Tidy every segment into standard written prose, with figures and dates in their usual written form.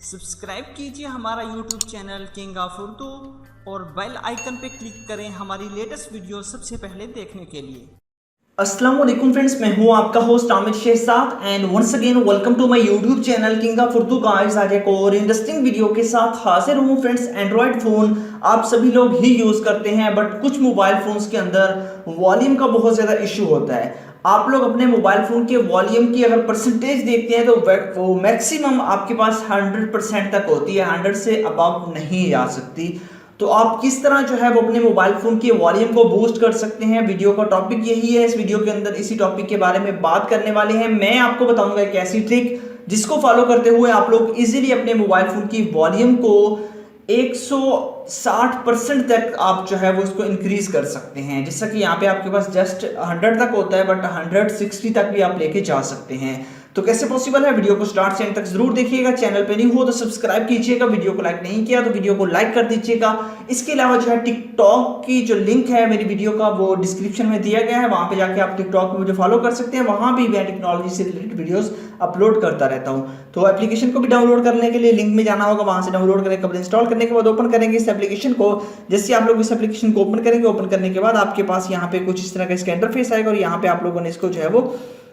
Subscribe कीजिए हमारा YouTube channel king of Urdu और बेल आइकन पे क्लिक करें हमारी लेटेस्ट वीडियो सबसे पहले देखने के लिए। अस्सलाम वालेकुम फ्रेंड्स, मैं हूं आपका host Aamir Shahzad and once again welcome to my YouTube channel king of Urdu. Guys आज एक और इंटरेस्टिंग वीडियो के साथ हाजिर हूं फ्रेंड्स। एंड्रॉयड फोन आप सभी लोग ही यूज करते हैं, बट कुछ मोबाइल फोन्स के अंदर वॉल्यूम का बहुत ज्यादा इशू होता है। आप लोग अपने मोबाइल फोन के वॉल्यूम की अगर परसेंटेज देखते हैं तो वो मैक्सिमम आपके पास 100% तक होती है, 100 से अबव नहीं आ सकती। तो आप किस तरह जो है वो अपने मोबाइल फोन के वॉल्यूम को बूस्ट कर सकते हैं, वीडियो का टॉपिक यही है। इस वीडियो के अंदर इसी टॉपिक के बारे में बात करने वाले हैं। मैं आपको बताऊंगा एक ऐसी ट्रिक जिसको फॉलो करते हुए आप लोग इजीली अपने मोबाइल फोन की वॉल्यूम को 160% तक आप जो है वो उसको इंक्रीज कर सकते हैं। जैसा कि यहाँ पे आपके पास जस्ट 100 तक होता है, बट 160 तक भी आप लेके जा सकते हैं। तो कैसे पॉसिबल है, वीडियो को स्टार्ट से एंड तक जरूर देखिएगा। चैनल पे नहीं हो तो सब्सक्राइब कीजिएगा, वीडियो को लाइक नहीं किया तो वीडियो को लाइक कर दीजिएगा। इसके अलावा जो है टिकटॉक की जो लिंक है मेरी वीडियो का वो डिस्क्रिप्शन में दिया गया है, वहां पे जाके आप टिकटॉक में मुझे फॉलो कर सकते हैं। वहां भी मैं टेक्नोलॉजी से रिलेटेड वीडियोस अपलोड करता रहता हूं। तो एप्लीकेशन को भी डाउनलोड करने के लिए लिंक में जाना होगा, वहां से डाउनलोड करने के बाद इंस्टॉल करने के बाद ओपन करेंगे इस एप्लीकेशन को। जैसे आप लोग इस एप्लीकेशन को ओपन करेंगे, ओपन करने के बाद आपके पास यहाँ पे कुछ इस तरह का इसका इंटरफेस आएगा और यहाँ पे आप लोगों ने इसको जो है वो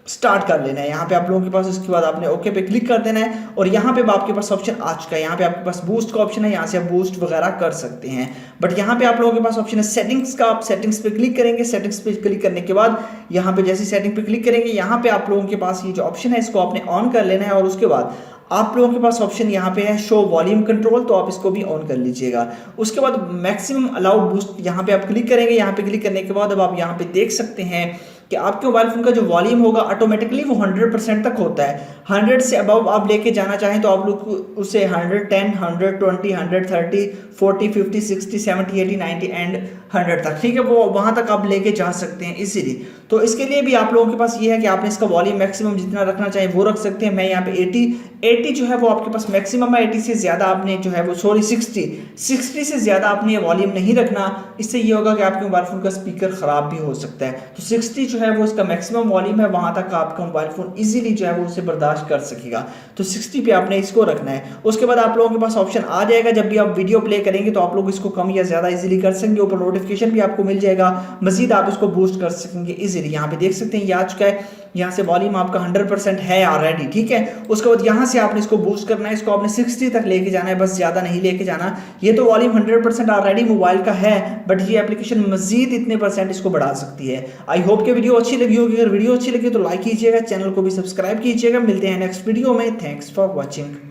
स्टार्ट कर लेना है। यहाँ पे आप लोगों के पास इसके बाद आपने ओके पे क्लिक कर देना है और यहाँ पे आपके पास ऑप्शन आ चुका है। यहाँ पे आपके पास बूस्ट का ऑप्शन है, यहाँ से आप बूस्ट वगैरह कर सकते हैं। बट यहाँ पे आप लोगों के पास ऑप्शन है सेटिंग्स का। आप सेटिंग्स पे क्लिक करेंगे, सेटिंग्स पे क्लिक करने के बाद यहाँ पे जैसे सेटिंग पे क्लिक करेंगे, यहाँ पे आप लोगों के पास ये जो ऑप्शन है इसको आपने ऑन कर लेना है। और उसके बाद आप लोगों के पास ऑप्शन यहाँ पे है शो वॉल्यूम कंट्रोल, तो आप इसको भी ऑन कर लीजिएगा। उसके बाद मैक्सिमम अलाउड बूस्ट यहाँ पे आप क्लिक करेंगे। यहाँ पे क्लिक करने के बाद अब आप यहाँ पे देख सकते हैं कि आपके मोबाइल फोन का जो वॉल्यूम होगा ऑटोमेटिकली वो 100% तक होता है। 100 से अबव आप लेके जाना चाहें तो आप लोग उसे 110, 120, 130, 40, 50, 60, 70, 80, 90 एंड 100 तक, ठीक है, वो वहां तक आप लेके जा सकते हैं इजीली। तो इसके लिए भी आप लोगों के पास ये है कि आपने इसका वॉल्यूम मैक्सिमम जितना रखना चाहे वो रख सकते हैं। मैं यहाँ पे 80 जो है वो आपके पास मैक्सिमम है। 80 से ज्यादा आपने जो है वो 60 से ज्यादा आपने वॉल्यूम नहीं रखना। इससे ये होगा कि आपके मोबाइल फोन का स्पीकर खराब भी हो सकता है। तो 60 जो है वो इसका मैक्सिमम वॉल्यूम है, वहां तक आपका मोबाइल फोन इजीली जो है वो उसे बर्दाश्त कर सकेगा। तो 60 पे आपने इसको रखना है। उसके बाद आप लोगों के पास ऑप्शन आ जाएगा, जब भी आप वीडियो प्ले करेंगे तो आप लोग इसको कम या ज्यादा इजीली कर सकेंगे। ऊपर नोटिफिकेशन भी आपको मिल जाएगा, मजीद आप इसको बूस्ट कर सकेंगे इजीली। यहाँ पे देख सकते हैं ये आ चुका है। यहाँ से वॉल्यूम आपका 100% है ऑलरेडी, ठीक है। उसके बाद यहाँ से आपने इसको बूस्ट करना है, इसको आपने 60 तक लेके जाना है, बस ज्यादा नहीं लेके जाना। ये तो वॉल्यूम 100% ऑलरेडी मोबाइल का है, बट ये एप्लीकेशन मजीद इतने परसेंट इसको बढ़ा सकती है। आई होप कि वीडियो अच्छी लगी होगी। अगर वीडियो अच्छी लगी तो लाइक कीजिएगा, चैनल को भी सब्सक्राइब कीजिएगा। मिलते हैं नेक्स्ट वीडियो में। Thanks for watching.